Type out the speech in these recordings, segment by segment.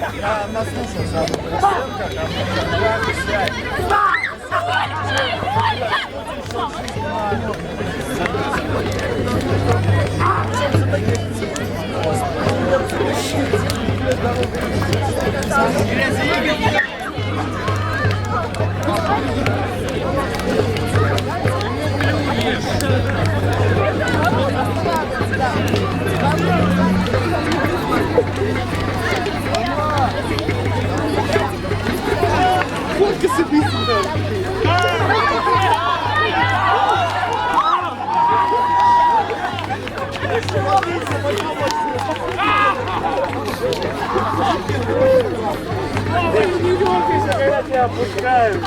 Я наслушался об Когда тебя опускают.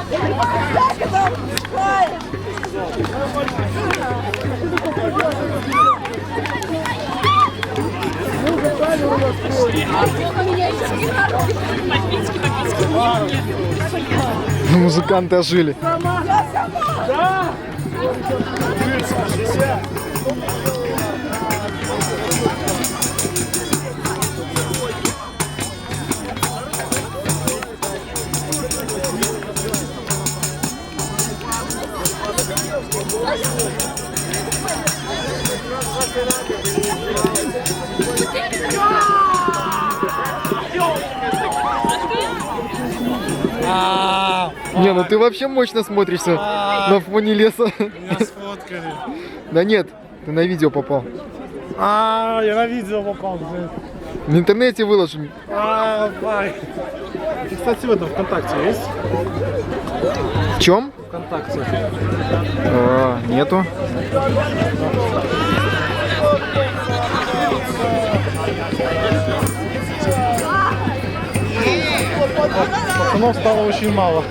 Музыканты ожили. Да! Не, ну ты вообще мощно смотришься на фоне леса. Меня сфоткали. Да нет, ты на видео попал. Я на видео попал. В интернете выложим. Бай. Ты, кстати, в этом ВКонтакте есть? В чем? ВКонтакте. Нету. Пацанов стало очень мало.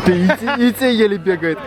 Ты и те еле бегает.